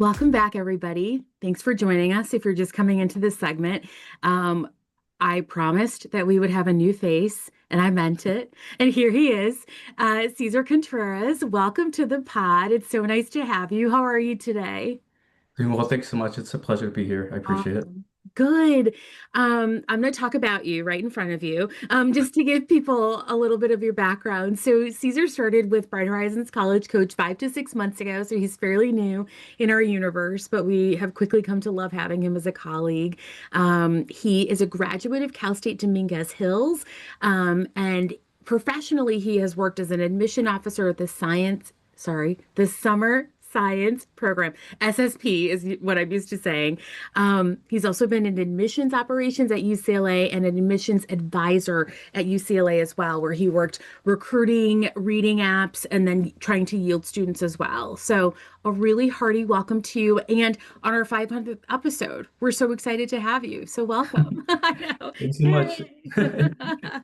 Welcome back, everybody. Thanks for joining us. If you're just coming into this segment, um, I promised that we would have a new face, and I meant it. And here he is, Cesar Contreras. Welcome to the pod. It's so nice to have you. How are you today? Doing well, thanks so much. It's a pleasure to be here. I appreciate it. Awesome. Good. I'm going to talk about you right in front of you, just to give people a little bit of your background. So, Caesar started with Bright Horizons College Coach 5 to 6 months ago, so he's fairly new in our universe, but we have quickly come to love having him as a colleague. He is a graduate of Cal State Dominguez Hills, and professionally, he has worked as an admission officer at the Summer Science Program. SSP is what I'm used to saying. He's also been in admissions operations at UCLA and an admissions advisor at UCLA as well, where he worked recruiting, reading apps, and then trying to yield students as well. So, a really hearty welcome to you. And on our 500th episode, we're so excited to have you. So, welcome. I know. Thanks so much. Yay.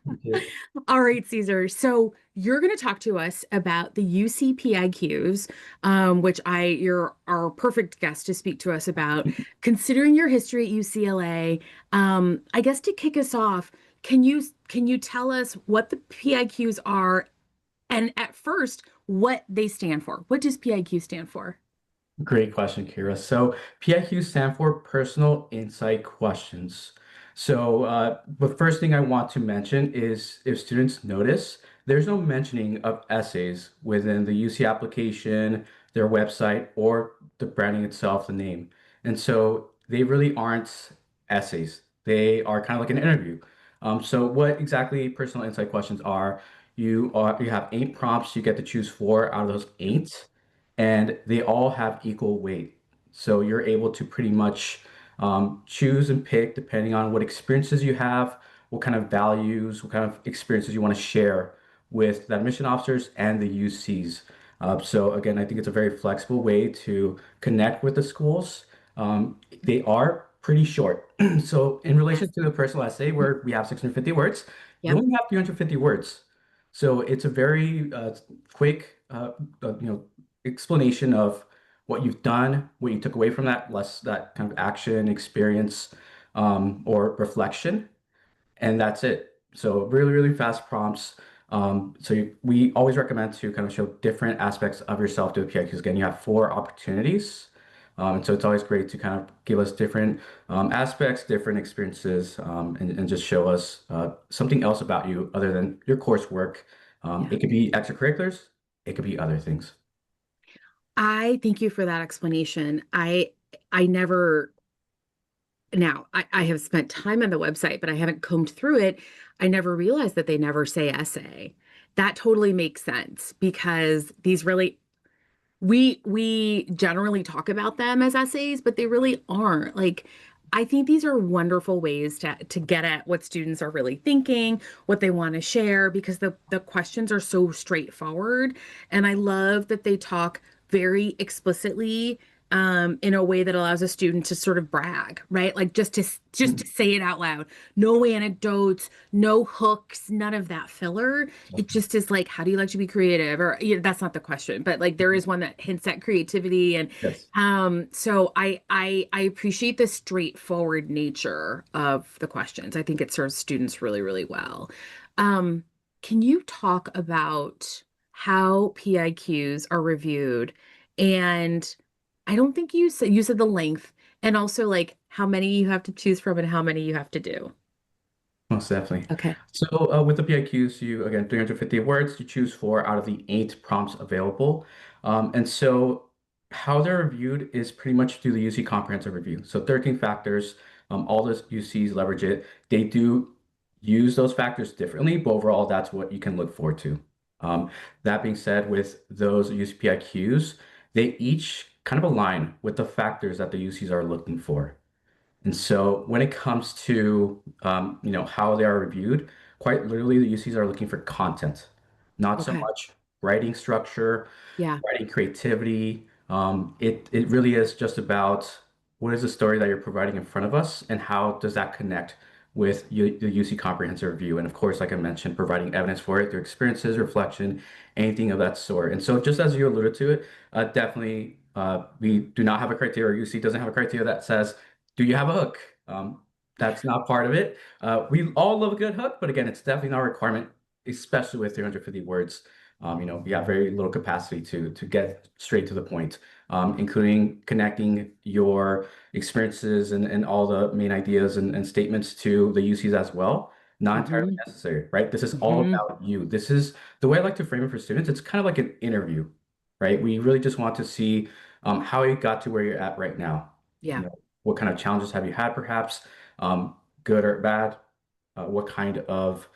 Appreciate All right, Caesar. So you're going to talk to us about the UC PIQs, which you're our perfect guest to speak to us about. Considering your history at UCLA, I guess to kick us off, can you tell us what the PIQs are, and at first, what they stand for? What does PIQ stand for? Great question, Kyra. So PIQ stand for Personal Insight Questions. The first thing I want to mention is if students notice, there's no mentioning of essays within the UC application, their website, or the branding itself, the name. And so they really aren't essays. They are kind of like an interview. So what exactly personal insight questions are, you have 8 prompts, you get to choose 4 out of those 8 and they all have equal weight. So you're able to pretty much choose and pick depending on what experiences you have, what kind of values, what kind of experiences you want to share with the admission officers and the UCs. So again, I think it's a very flexible way to connect with the schools. They are pretty short. So in relation Yes. to the personal essay where we have 650 words, you Yep. only have 350 words. So it's a very quick, explanation of what you've done, what you took away from that, less that kind of action, experience, or reflection, and that's it. So really, really fast prompts. We always recommend to kind of show different aspects of yourself to the PI because again, you have 4 opportunities. And so it's always great to kind of give us different aspects, different experiences, and just show us something else about you other than your coursework. Yeah. It could be extracurriculars, it could be other things. I thank you for that explanation. I never now I have spent time on the website, but I haven't combed through it. I never realized that they never say essay. That totally makes sense because these really we generally talk about them as essays, but they really aren't. Like, I think these are wonderful ways to get at what students are really thinking, what they want to share, because the questions are so straightforward. And I love that they talk very explicitly in a way that allows a student to sort of brag, right? Like just to say it out loud. No anecdotes, no hooks, none of that filler. It just is like, how do you like to be creative? Or that's not the question, but like there is one that hints at creativity. And Yes. so I appreciate the straightforward nature of the questions. I think it serves students really, really well. Um, can you talk about how PIQs are reviewed? And I don't think you said the length and also like how many you have to choose from and how many you have to do. Most definitely. Okay. So with the PIQs, you again 350 words. You choose 4 out of the 8 prompts available, and so how they're reviewed is pretty much through the UC comprehensive review. So 13 factors. All the UCs leverage it. They do use those factors differently, but overall, that's what you can look forward to. Um, that being said, with those UC PIQs, they each kind of align with the factors that the UCs are looking for. And so when it comes to how they are reviewed, quite literally the UCs are looking for content, not so Okay. much writing structure, Yeah. writing creativity. It really is just about what is the story that you're providing in front of us and how does that connect with the UC comprehensive review. And of course, like I mentioned, providing evidence for it through experiences, reflection, anything of that sort. And so just as you alluded to it, definitely We do not have a criteria. UC doesn't have a criteria that says, do you have a hook? That's not part of it. We all love a good hook, but again, it's definitely not a requirement, especially with 350 words. We have very little capacity to get straight to the point, including connecting your experiences and all the main ideas and statements to the UCs as well. Not entirely Hmm. necessary, right? This is all Hmm. about you. This is the way I like to frame it for students. It's kind of like an interview, right? We really just want to see how you got to where you're at right now. Yeah. What kind of challenges have you had, perhaps, good or bad? What kind of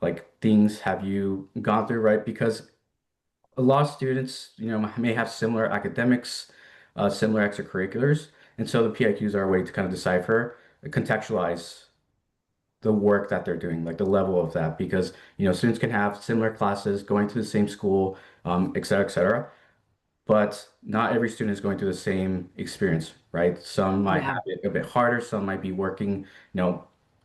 like things have you gone through, right? Because a lot of students, may have similar academics, similar extracurriculars, and so the PIQs are a way to kind of decipher, contextualize the work that they're doing, like the level of that, because students can have similar classes, going to the same school, et cetera, but not every student is going through the same experience, right? Some might Yeah. have it a bit harder, some might be working,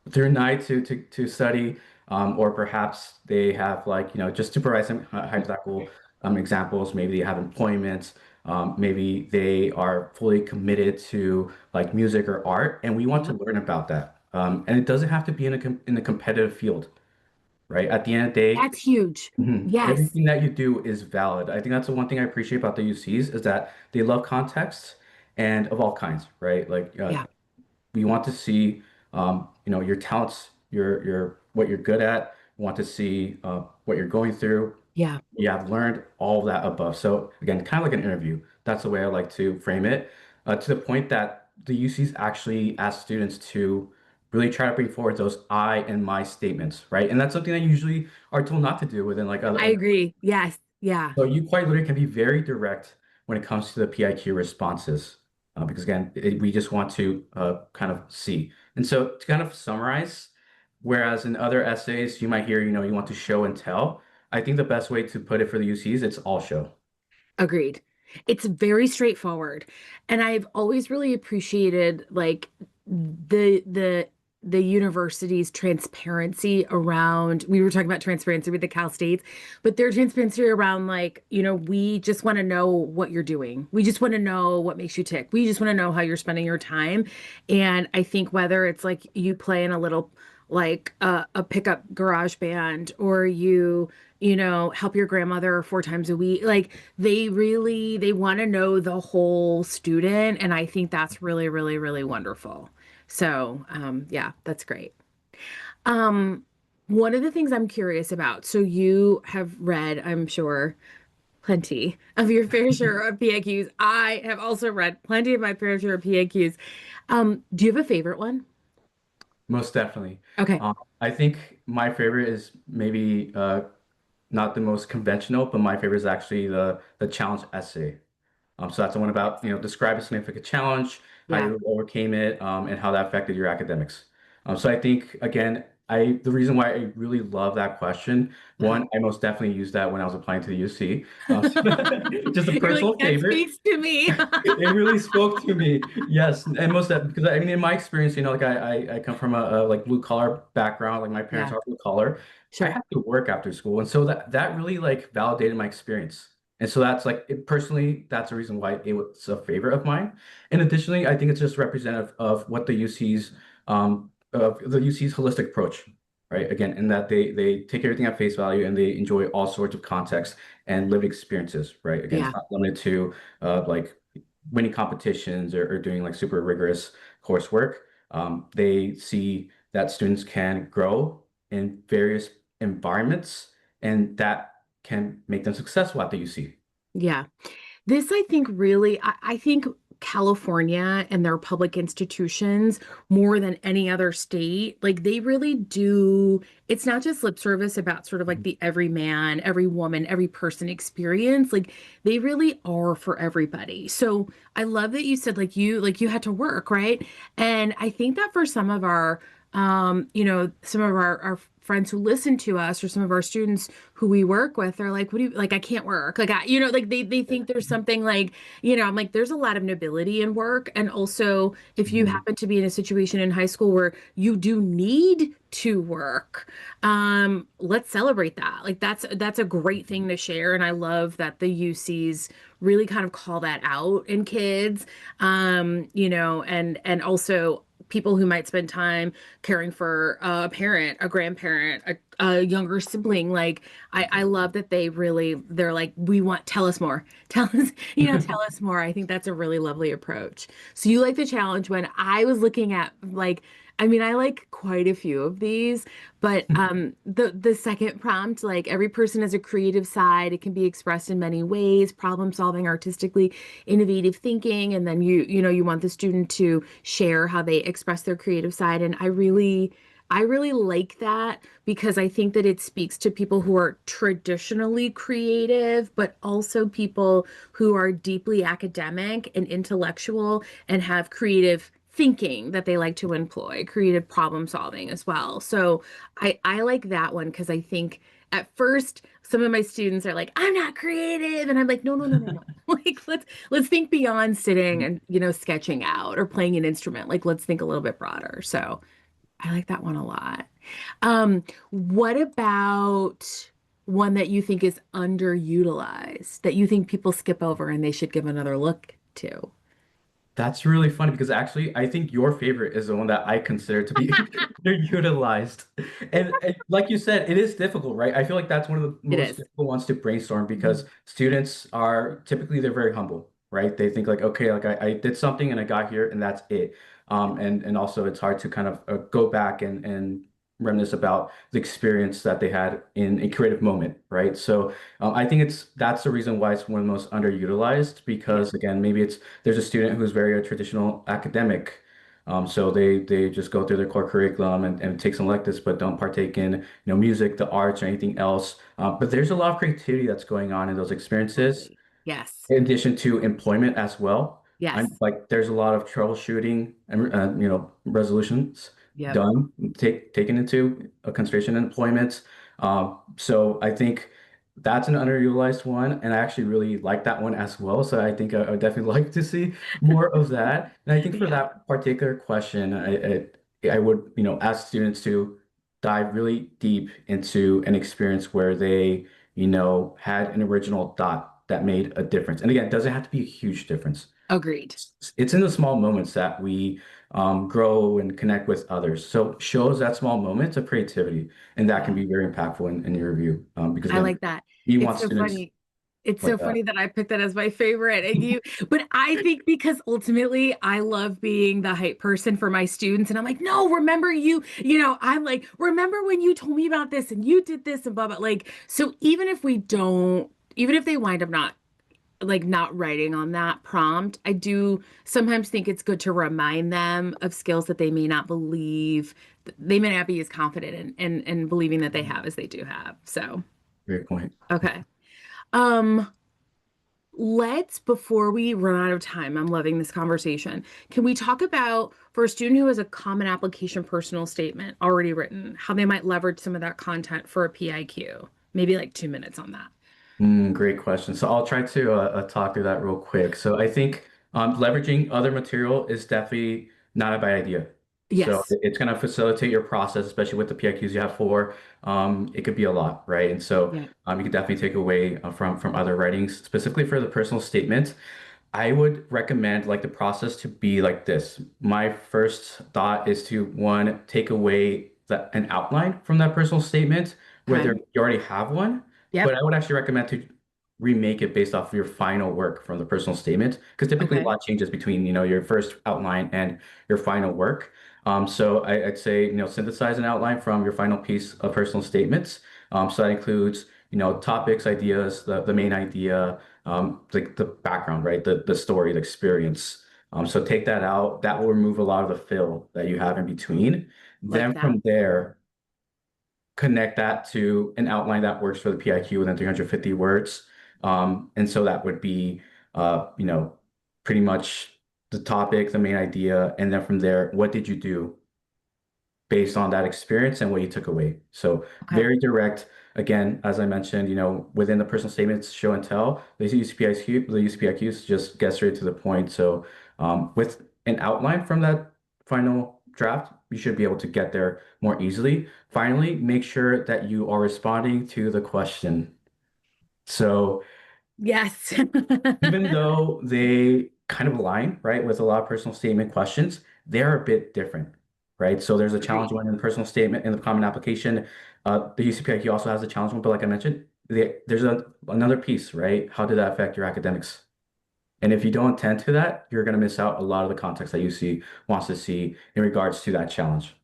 through night to study, or perhaps they have like, just to provide some hypothetical examples, maybe they have employment, maybe they are fully committed to like music or art, and we want to Yep. learn about that. And it doesn't have to be in a competitive field, right? At the end of the day, That's huge. Yes. everything that you do is valid. I think that's the one thing I appreciate about the UCs is that they love context and of all kinds, right? Like Yeah. we want to see, your talents, your what you're good at. We want to see what you're going through. Yeah. Yeah, I've learned all of that above. So again, kind of like an interview. That's the way I like to frame it, to the point that the UCs actually ask students to really try to bring forward those I and my statements, right? And that's something that you usually are told not to do within like I other. agree. Yes. Yeah. So you quite literally can be very direct when it comes to the PIQ responses, because again, we just want to kind of see. And so to kind of summarize, whereas in other essays you might hear, you want to show and tell. I think the best way to put it for the UCs, it's all show. Agreed. It's very straightforward. And I've always really appreciated like the university's transparency around we were talking about transparency with the Cal States, but their transparency around like, we just want to know what you're doing. We just want to know what makes you tick. We just want to know how you're spending your time. And I think whether it's like you play in a little like a pickup garage band or help your grandmother 4 times a week. Like they want to know the whole student. And I think that's really, really, really wonderful. So, yeah, that's great. Um, one of the things I'm curious about, so you have read, I'm sure, plenty of your fair share of PIQs. I have also read plenty of my fair share of PIQs. Do you have a favorite one? Most definitely. Okay. I think my favorite is maybe not the most conventional, but my favorite is actually the challenge essay. So that's the one about, describe a significant challenge, how Yeah. you overcame it, and how that affected your academics. So I think again, the reason why I really love that question, Uh-huh. one, I most definitely used that when I was applying to the UC. Just a You're like, personal that favorite. speaks to me. It really spoke to me. Yes, and most of that because I mean, in my experience, like I come from a like blue collar background. Like my parents Yeah, are blue collar. I sure. had to work after school, and so that really like validated my experience. And so that's like personally, that's the reason why it was a favorite of mine. And additionally, I think it's just representative of what the UC's of the UC's holistic approach, right? Again, in that they take everything at face value and they enjoy all sorts of context and lived experiences, right? Again, it's Yeah, not limited to like winning competitions or doing like super rigorous coursework. They see that students can grow in various environments and that can make them successful at the UC. yeah. This, I think, really, I think California and their public institutions, more than any other state, like they really do. It's not just lip service about sort of like the every man, every woman, every person experience. Like they really are for everybody. So I love that you said like you had to work, right? And I think that for some of our some of our friends who listen to us or some of our students who we work with are like, what do you like? I can't work. Like, like they think there's something like, I'm like, there's a lot of nobility in work. And also, if you Mhm. happen to be in a situation in high school where you do need to work, let's celebrate that. Like, that's a great thing to share. And I love that the UCs really kind of call that out in kids. And also people who might spend time caring for a parent, a grandparent, a younger sibling. Like I love that they're like, we want, tell us more. Tell us, tell us more. I think that's a really lovely approach. So you like the challenge. When I was looking at like, I mean, I like quite a few of these, but the second prompt, like every person has a creative side. It can be expressed in many ways, problem solving, artistically, innovative thinking, and then you want the student to share how they express their creative side. And I really like that because I think that it speaks to people who are traditionally creative, but also people who are deeply academic and intellectual and have creative thinking that they like to employ, creative problem solving as well. So I like that one because I think at first some of my students are like, I'm not creative. And I'm like, no, no, no, no, no. Like let's think beyond sitting and sketching out or playing an instrument. Like let's think a little bit broader. So I like that one a lot. What about one that you think is underutilized, that you think people skip over and they should give another look to? That's really funny because actually, I think your favorite is the one that I consider to be underutilized. And like you said, it is difficult, right? I feel like that's one of the It most is. difficult ones to brainstorm Mhm. because students are typically they're very humble, right? They think like, okay, like I did something and I got here and that's it. And also it's hard to kind of go back and reminisce about the experience that they had in a creative moment, right? So I think that's the reason why it's one of the most underutilized Yeah, because again, maybe it's there's a student who's very a traditional academic. So they just go through their core curriculum and take some electives, but don't partake in, music, the arts, or anything else. But there's a lot of creativity that's going on in those experiences totally. Yes. in addition to employment as well. I'm Yes. like there's a lot of troubleshooting and resolutions Yep. done taken into consideration in employment. So I think that's an underutilized one, and I actually really like that one as well. So I think I would definitely like to see more of that. And I think for Yeah. that particular question, I would ask students to dive really deep into an experience where they had an original thought that made a difference. And again, it doesn't have to be a huge difference. Agreed. It's in the small moments that we grow and connect with others. So shows that small moments of creativity, and that can Yeah. be very impactful in your review. Because I again, like that. you It's want so students funny. It's so like that. funny that I picked that as my favorite. But I think because ultimately I love being the hype person for my students. And I'm like, no, remember I'm like, remember when you told me about this and you did this and blah, blah. Like, so even if they wind up not writing on that prompt, I do sometimes think it's good to remind them of skills that they may not be as confident in believing that they have as they do have. So, Great point. okay. Um, before we run out of time, I'm loving this conversation. Can we talk about, for a student who has a common application personal statement already written, how they might leverage some of that content for a PIQ? Maybe like 2 minutes on that. Great question. So I'll try to talk through that real quick. So I think leveraging other material is definitely not a bad idea. So Yes. it's going to facilitate your process, especially with the PIQs you have four. It could be a lot, right? And so Yeah. you can definitely take away from other writings, specifically for the personal statement. I would recommend like the process to be like this. My first thought is to one, take away an outline from that personal statement, Okay. whether you already have one, but Yep. I would actually recommend to remake it based off of your final work from the personal statement, because typically a Okay. lot changes between, your first outline and your final work. So I'd say, synthesize an outline from your final piece of personal statements. So that includes, topics, ideas, the main idea, the background, right? The story, the experience. So take that out. That will remove a lot of the fill that you have in between. Like Then that. from there, connect that to an outline that works for the PIQ within 350 words. And so that would be, pretty much the topic, the main idea, and then from there, what did you do based on that experience and what you took away. So Okay. very direct. Again, as I mentioned, within the personal statements, show and tell, the UCPIQs just get straight to the point. So with an outline from that final draft, you should be able to get there more easily. Finally, make sure that you are responding to the question. So Yes. even though they kind of align, right, with a lot of personal statement questions, they're a bit different, right? So there's a challenge Agreed. one in the personal statement in the common application. The UCPIQ also has a challenge one, but like I mentioned, there's another piece, right? How did that affect your academics? And if you don't attend to that, you're going to miss out a lot of the context that UC wants to see in regards to that challenge,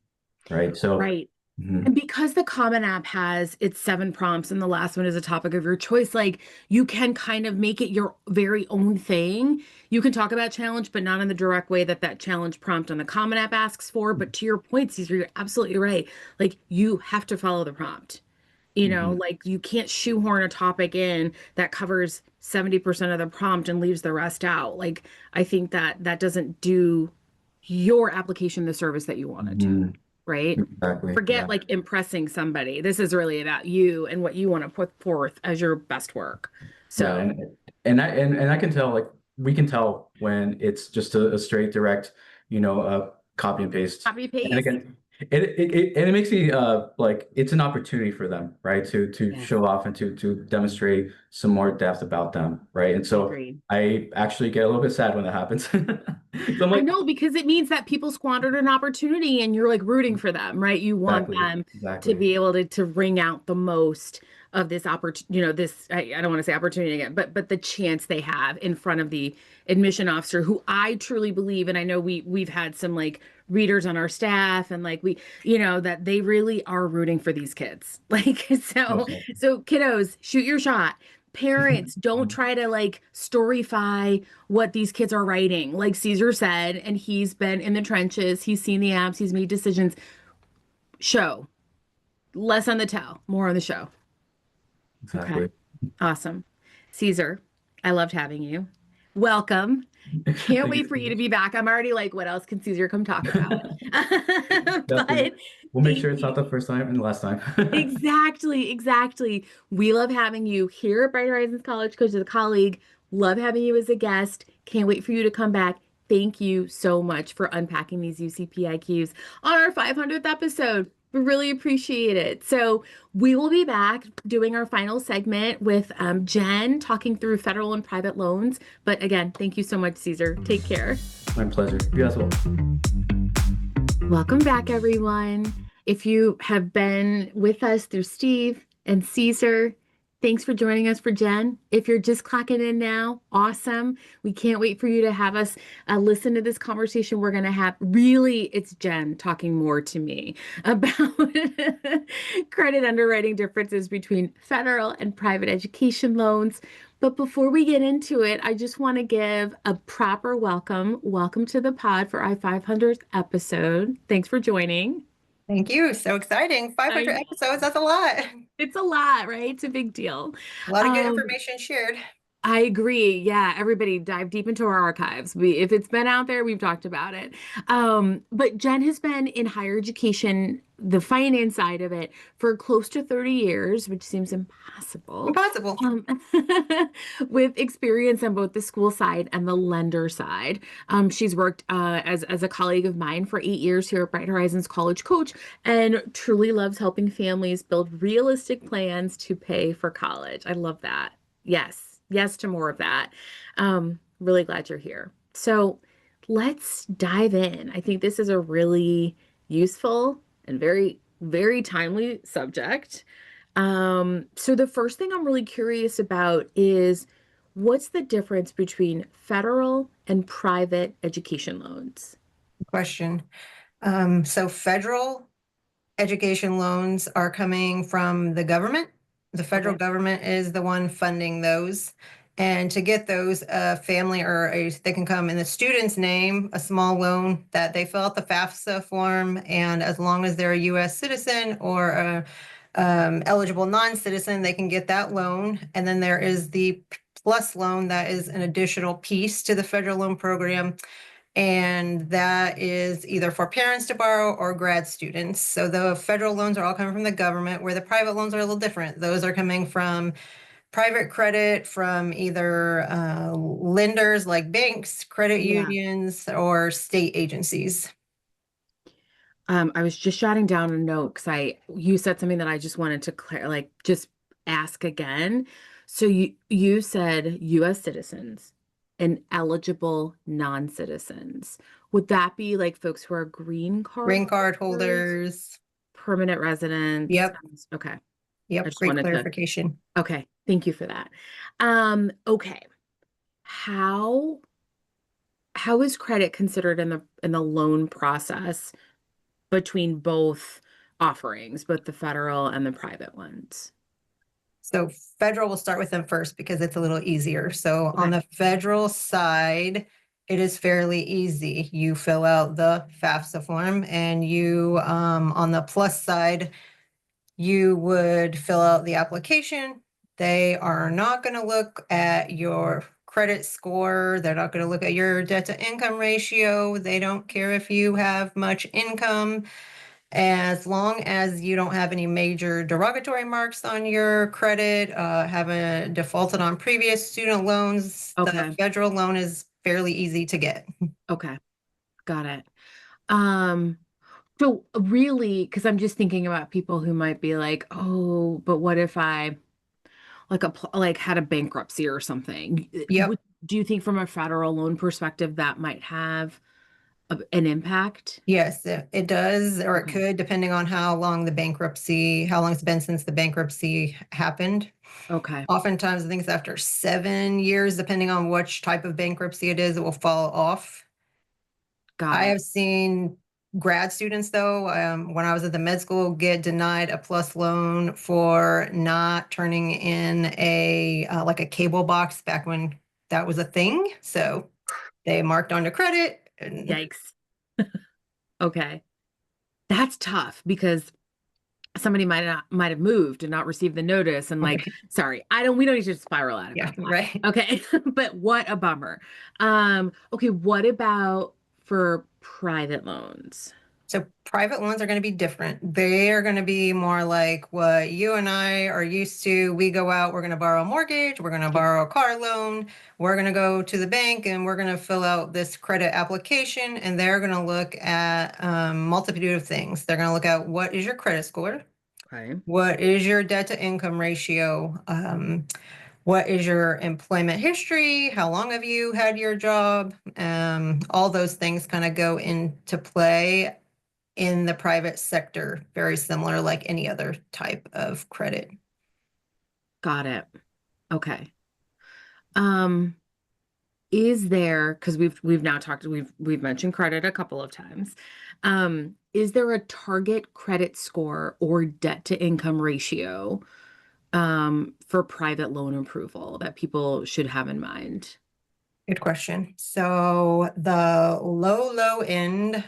right? So, Right. And mhm, because the Common App has its 7 prompts and the last one is a topic of your choice, like you can kind of make it your very own thing. You can talk about challenge, but not in the direct way that that challenge prompt on the Common App asks for. But to your point, Caesar, you're absolutely right. Like you have to follow the prompt. mhm, Like you can't shoehorn a topic in that covers 70% of the prompt and leaves the rest out. Like I think that that doesn't do your application the service that you want it to, mhm, right? exactly. Forget Yeah. like impressing somebody. This is really about you and what you want to put forth as your best work. Yeah, So and I can tell, like we can tell when it's just a straight direct, copy and paste. copy And paste. again, and it makes me like it's an opportunity for them, right? To Yes, show off and to demonstrate some more depth about them, right? And I so agree. I actually get a little bit sad when that happens. So I'm I like, know because it means that people squandered an opportunity and you're like rooting for them, right? You want exactly, them to exactly. be able to wring out the most of this opportunity, this I don't want to say opportunity again, but the chance they have in front of the admission officer who I truly believe, and I know we've had some like readers on our staff and like that they really are rooting for these kids. Like so Most definitely. so kiddos, shoot your shot. Parents, don't try to like storyfy what these kids are writing. Like Caesar said, and he's been in the trenches, he's seen the apps, he's made decisions. Show. Less on the tell, more on the show. Okay. Exactly. Awesome. Caesar, I loved having you. Welcome. Can't Thank you wait so for you to much. be back. I'm already like, what else can Caesar come talk about? Definitely. But We'll make thank sure it's not you. the first time and the last time. Exactly, exactly. We love having you here at Bright Horizons College Coach as a colleague. Love having you as a guest. Can't wait for you to come back. Thank you so much for unpacking these UCPIQs on our 500th episode. We really appreciate it. So, we will be back doing our final segment with Jen talking through federal and private loans. But again, thank you so much, Caesar. Take care. My pleasure. You as well. Welcome back, everyone. If you have been with us through Steve and Caesar, thanks for joining us for Jen. If you're just clocking in now, awesome. We can't wait for you to have us listen to this conversation we're going to have. Really, it's Jen talking more to me about credit underwriting differences between federal and private education loans. But before we get into it, I just want to give a proper welcome. Welcome to the pod for our 500th episode. Thanks for joining. Thank you. So exciting. I 500 know. episodes. That's a lot. A It's a lot, right? It's a big deal. lot of good Um, information shared. I agree. Yeah, everybody dive deep into our archives. If it's been out there, we've talked about it. But Jen has been in higher education, the finance side of it, for close to 30 years, which seems impossible. Impossible. Um, with experience on both the school side and the lender side. She's worked as a colleague of mine for 8 years here at Bright Horizons College Coach and truly loves helping families build realistic plans to pay for college. I love that. Yes. Yes to more of that. Really glad you're here. So let's dive in. I think this is a really useful and very, very timely subject. So the first thing I'm really curious about is what's the difference between federal and private education loans? Question. So federal education loans are coming from the government. The federal Okay. government is the one funding those. And to get those, a family they can come in the student's name, a small loan that they fill out the FAFSA form. And as long as they're a US citizen or a eligible non-citizen, they can get that loan. And then there is the plus loan that is an additional piece to the federal loan program. And that is either for parents to borrow or grad students. So the federal loans are all coming from the government, where the private loans are a little different. Those are coming from private credit from either lenders like banks, credit Yeah. unions, or state agencies. I was just jotting down a note because you said something that I just wanted to just ask again. So you said U.S. citizens and eligible non-citizens. Would that be like folks who are green card Green card holders, holders. permanent residents? Yep. Okay. I Yep. just Great wanted to. clarification. Okay. Thank you for that. Okay. How how is credit considered in the loan process between both offerings, both the federal and the private ones? So federal, we'll start with them first because it's a little easier. So on Okay. the federal side, it is fairly easy. You fill out the FAFSA form and you, on the plus side, you would fill out the application. They are not going to look at your credit score. They're not going to look at your debt to income ratio. They don't care if you have much income. As long as you don't have any major derogatory marks on your credit, haven't defaulted on previous student loans, the Okay. federal loan is fairly easy to get. Okay. Got it. Um, so really, because I'm just thinking about people who might be like, oh, but what if I like had a bankruptcy or something? Yep. Do you think from a federal loan perspective that might have an impact? Yes, it does, or it Okay. could, depending on how long how long it's been since the bankruptcy happened. Okay. Oftentimes, I think it's after 7 years, depending on which type of bankruptcy it is, it will fall off. Got I it. have seen grad students, though, when I was at the med school, get denied a plus loan for not turning in like a cable box back when that was a thing. So they marked onto credit and Yikes. Okay. That's tough because somebody might have moved and not received the notice and like, sorry, we don't need to spiral out of yeah, that. right. Okay. But what a bummer. Okay, what about for private loans? So private loans are going to be different. They are going to be more like what you and I are used to. We go out, we're going to borrow a mortgage, we're going to Yeah. borrow a car loan, we're going to go to the bank and we're going to fill out this credit application, and they're going to look at multitude of things. They're going to look at what is your credit score, Okay. what is your debt to income ratio, what is your employment history, how long have you had your job, all those things kind of go into play in the private sector, very similar like any other type of credit. Got it. Okay. Um, is there, because we've mentioned credit a couple of times. Is there a target credit score or debt to income ratio for private loan approval that people should have in mind? Good question. So the low end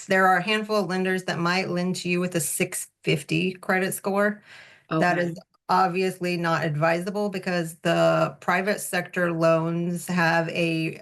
there are a handful of lenders that might lend to you with a 650 credit score. That Okay. is obviously not advisable because the private sector loans have a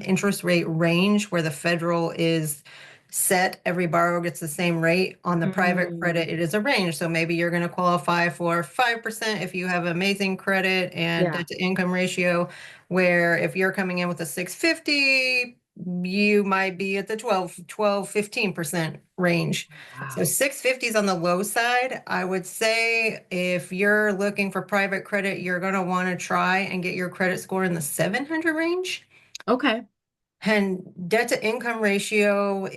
interest rate range where the federal is set. Every borrower gets the same rate. On the private credit, it is a range. So maybe you're going to qualify for 5% if you have amazing credit and Yeah. debt to income ratio, where if you're coming in with a 650, you might be at the 15% range. So Wow. 650 is on the low side. I would say if you're looking for private credit, you're going to want to try and get your credit score in the 700 range. Okay. And debt to income ratio,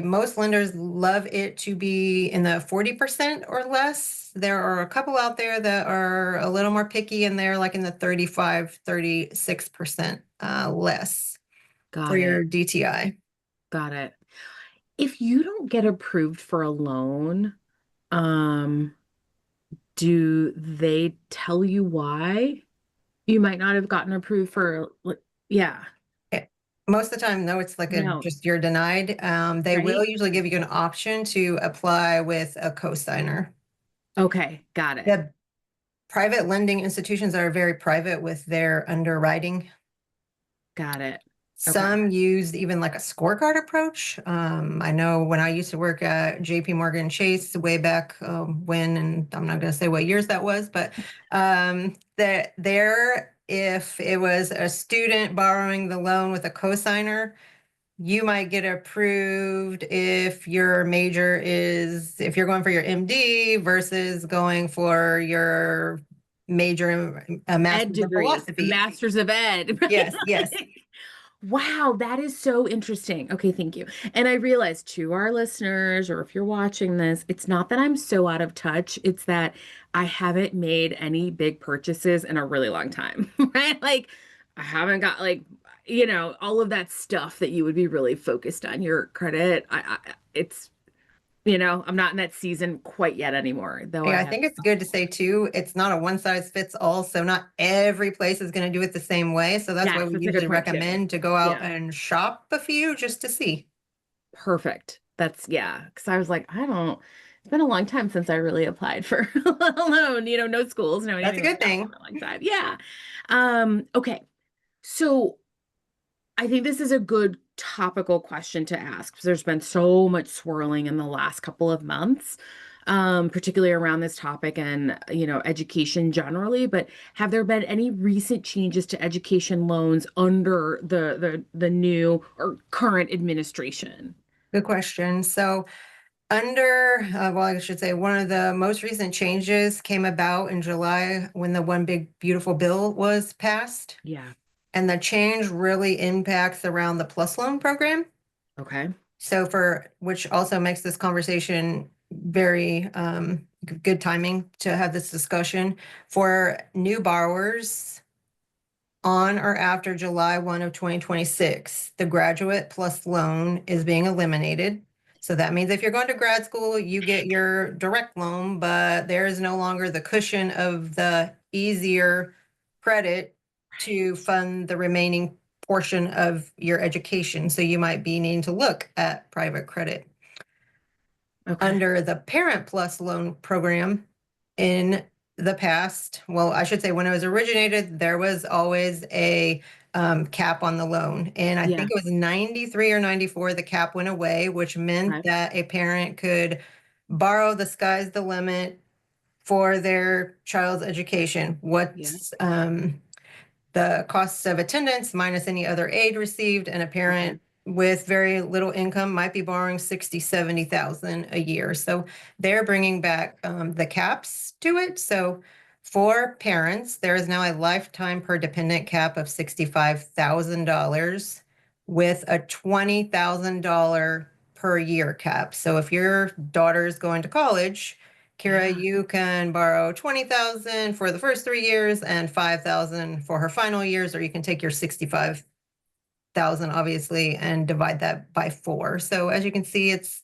most lenders love it to be in the 40% or less. There are a couple out there that are a little more picky and they're like in the 35, 36% less for Got it. your DTI. Got it. If you don't get approved for a loan, um, do they tell you why you might not have gotten approved for, yeah, Most of the time, no, it's like no, just you're denied. They will right? usually give you an option to apply with a cosigner. Okay, got it. The private lending institutions are very private with their underwriting. Got it. Some used even like a scorecard approach. I know when I used to work at JP Morgan Chase way back when, and I'm not going to say what years that was, but that there, if it was a student borrowing the loan with a cosigner, you might get approved if your major is, if you're going for your MD versus going for your major in a Ed master's in degrees, the philosophy. masters of ed. Right? Yes, yes. Wow, that is so interesting. Okay, thank you. And I realized to our listeners, or if you're watching this, it's not that I'm so out of touch, it's that I haven't made any big purchases in a really long time, right? Like, I haven't got like, all of that stuff that you would be really focused on your credit. It's, I'm not in that season quite yet anymore, though I Yeah, I have. think it's good to say too, it's not a one size fits all. So not every place is going to do it the same way. So that's why Yes, we that's a good usually point too. recommend to go out Yeah. and shop a few just to see. Perfect. That's yeah. Because I was like, it's been a long time since I really applied for a loan, no schools, no That's a anything good like that for thing. a long time. Yeah. Okay. So I think this is a good topical question to ask because there's been so much swirling in the last couple of months, particularly around this topic and, education generally. But have there been any recent changes to education loans under the new or current administration? Good question. So well, I should say one of the most recent changes came about in July when the One Big Beautiful Bill was passed. Yeah. And the change really impacts around the Plus Loan program. Okay. So which also makes this conversation very good timing to have this discussion for new borrowers on or after July 1 of 2026. The Graduate Plus Loan is being eliminated. So that means if you're going to grad school, you get your direct loan, but there is no longer the cushion of the easier credit to fund the remaining portion of your education. So you might be needing to look at private credit. Okay. Under the Parent Plus loan program in the past, well, I should say when it was originated, there was always a cap on the loan. And I Yeah. think it was 93 or 94, the cap went away, which meant Okay. that a parent could borrow the sky's the limit for their child's education. Yeah. What's the costs of attendance minus any other aid received, and a Okay. parent with very little income might be borrowing 60, 70,000 a year. So they're bringing back the caps to it. So for parents, there is now a lifetime per dependent cap of $65,000 with a $20,000 per year cap. So if your daughter is going to college, Kyra, Yeah. you can borrow 20,000 for the first 3 years and 5,000 for her final years, or you can take your 65,000 obviously and divide that by 4. So as you can see, it's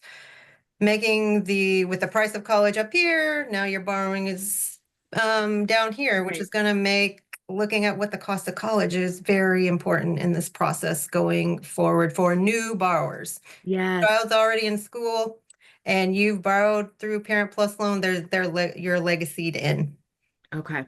making with the price of college up here, now your borrowing is down here, which Right. is going to make looking at what the cost of college is very important in this process going forward for new borrowers. Yes. Child's already in school and you've borrowed through Parent Plus loan, you're legacied in. Okay.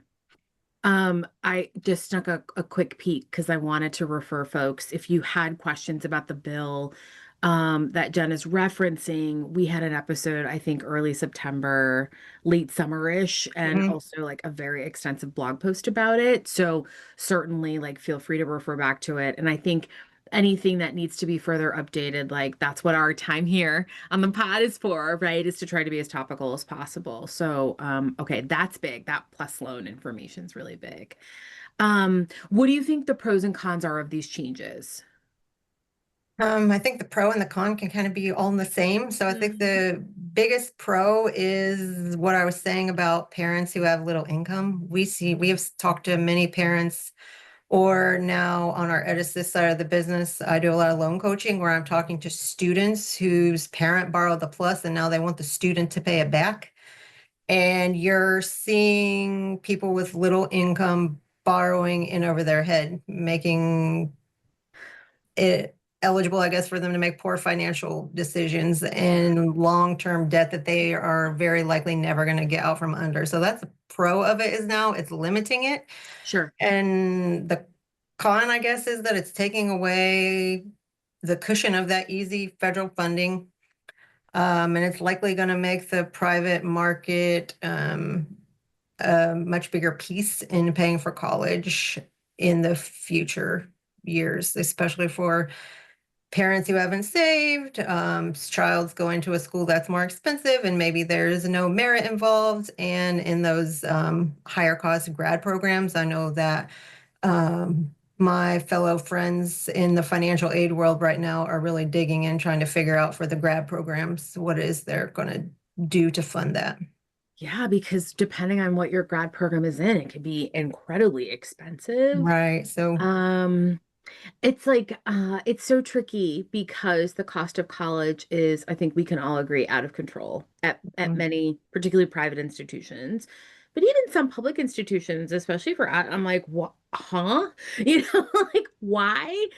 I just snuck a quick peek because I wanted to refer folks. If you had questions about the bill that Jen is referencing, we had an episode, I think early September, late summerish, and Mhm. also like a very extensive blog post about it. So certainly like feel free to refer back to it. And I think anything that needs to be further updated, like that's what our time here on the pod is for, right? Is to try to be as topical as possible. So, okay, that's big. That plus loan information is really big. What do you think the pros and cons are of these changes? I think the pro and the con can kind of be all in the same. So I think Mm. the biggest pro is what I was saying about parents who have little income. We have talked to many parents, or now on our Ed-Assist side of the business, I do a lot of loan coaching where I'm talking to students whose parent borrowed the plus and now they want the student to pay it back. And you're seeing people with little income borrowing in over their head, making it eligible, I guess, for them to make poor financial decisions and long-term debt that they are very likely never going to get out from under. So that's the pro of it, is now it's limiting it. Sure. And the Con, I guess, is that it's taking away the cushion of that easy federal funding. And it's likely going to make the private market a much bigger piece in paying for college in the future years, especially for parents who haven't saved, child's going to a school that's more expensive and maybe there's no merit involved. And in those higher cost grad programs, I know that my fellow friends in the financial aid world right now are really digging in, trying to figure out for the grad programs what it is they're going to do to fund that. Yeah, because depending on what your grad program is in, it can be incredibly expensive. Right. So, Um, it's like it's so tricky because the cost of college is, I think we can all agree, out of control at many, particularly private institutions. But even some public institutions, especially for I'm like, what, huh? You know, like why?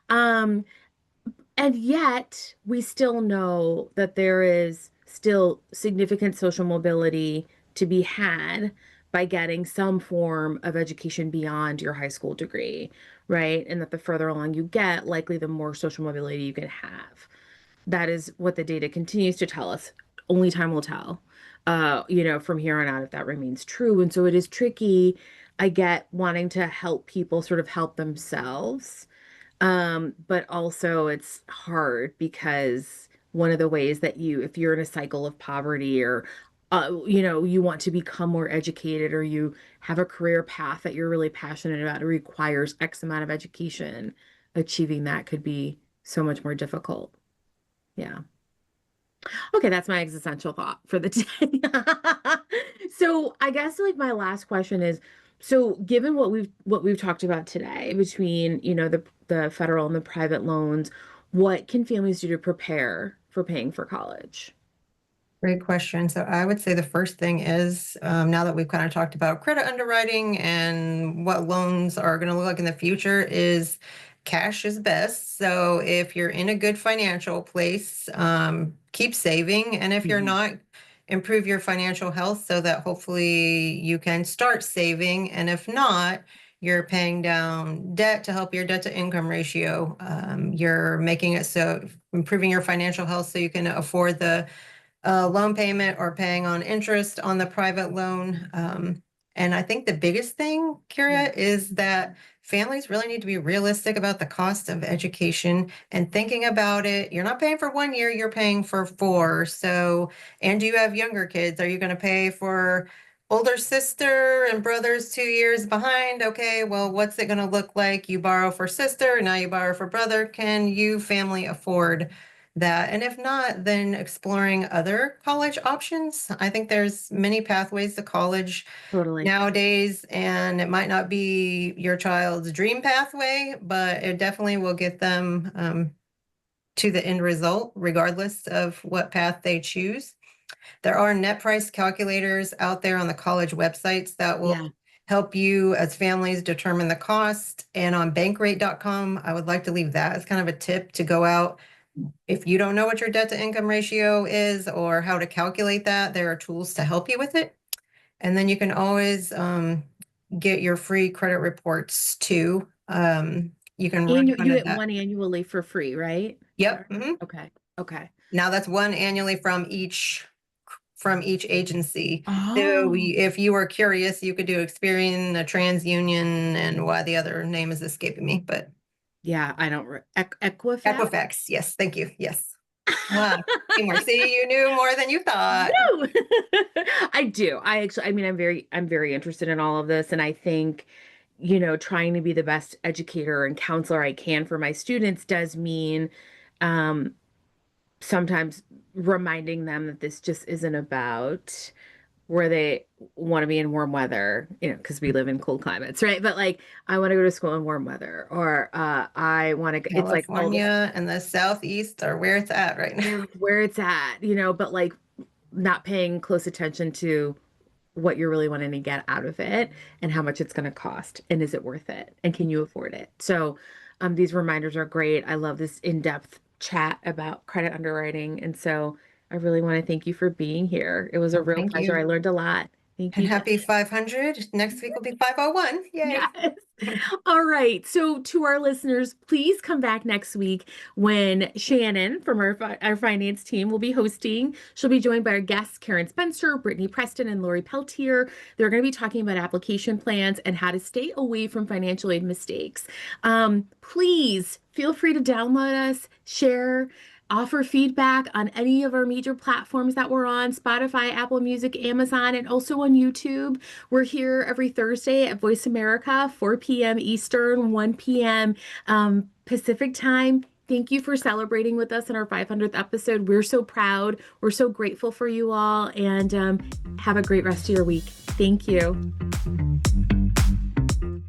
Um, and yet, we still know that there is still significant social mobility to be had by getting some form of education beyond your high school degree, right? And that the further along you get, likely the more social mobility you can have. That is what the data continues to tell us. Only time will tell, from here on out if that remains true. And so it is tricky. I get wanting to help people sort of help themselves, but also it's hard because one of the ways that if you're in a cycle of poverty or, you want to become more educated or you have a career path that you're really passionate about, it requires X amount of education. Achieving that could be so much more difficult. Yeah. Okay, that's my existential thought for the day. So I guess like my last question is, so given what we've talked about today between, the federal and the private loans, what can families do to prepare for paying for college? great question. So I would say the first thing is now that we've kind of talked about credit underwriting and what loans are going to look like in the future, is cash is best. So if you're in a good financial place, keep saving. And if you're Mhm. not, improve your financial health so that hopefully you can start saving. And if not, you're paying down debt to help your debt to income ratio. You're making it so improving your financial health so you can afford the loan payment or paying on interest on the private loan. And I think the biggest thing, Yeah, Kyra, is that families really need to be realistic about the cost of education and thinking about it. You're not paying for 1 year, you're paying for 4. So, and you have younger kids. Are you going to pay for older sister and brothers 2 years behind? Okay, well, what's it going to look like? You borrow for sister, now you borrow for brother. Can you family afford that? And if not, then exploring other college options. I think there's many pathways to college totally. nowadays, and it might not be your child's dream pathway, but it definitely will get them to the end result, regardless of what path they choose. There are net price calculators out there on the college websites that will Yeah. help you as families determine the cost. And on bankrate.com, I would like to leave that as kind of a tip to go out. If you don't know what your debt to income ratio is or how to calculate that, there are tools to help you with it. And then you can always get your free credit reports too. You can run You kind of get that. one annually for free, right? Yep. Mhm. Okay. Okay. Now that's one annually from each agency. So Oh, if you were curious, you could do Experian, a TransUnion, and why the other name is escaping me, but yeah, I don't Equifax. Equifax. Yes, thank you. Yes. Ah, Seymour, see, you knew more than you thought. No. I do. I mean, I'm very interested in all of this. And I think, trying to be the best educator and counselor I can for my students does mean um, sometimes reminding them that this just isn't about where they want to be in warm weather, because we live in cold climates, right? But like, I want to go to school in warm weather, or I want to, it's like all this California and the Southeast are where it's at right now. where it's at, but like not paying close attention to what you're really wanting to get out of it and how much it's going to cost and is it worth it and can you afford it. So these reminders are great. I love this in-depth chat about credit underwriting, and so I really want to thank you for being here. It was a real Thank pleasure. I you. learned a lot. Thank And you. happy 500. Next week will be 501. Yay. Yes. All right. So to our listeners, please come back next week when Shannon from our finance team will be hosting. She'll be joined by our guests, Karen Spencer, Brittany Preston, and Lori Peltier. They're going to be talking about application plans and how to stay away from financial aid mistakes. Please feel free to download us, share, offer feedback on any of our major platforms that we're on: Spotify, Apple Music, Amazon, and also on YouTube. We're here every Thursday at Voice America, 4 p.m. Eastern, 1 p.m. Pacific time. Thank you for celebrating with us in our 500th episode. We're so proud. We're so grateful for you all, and have a great rest of your week. Thank you.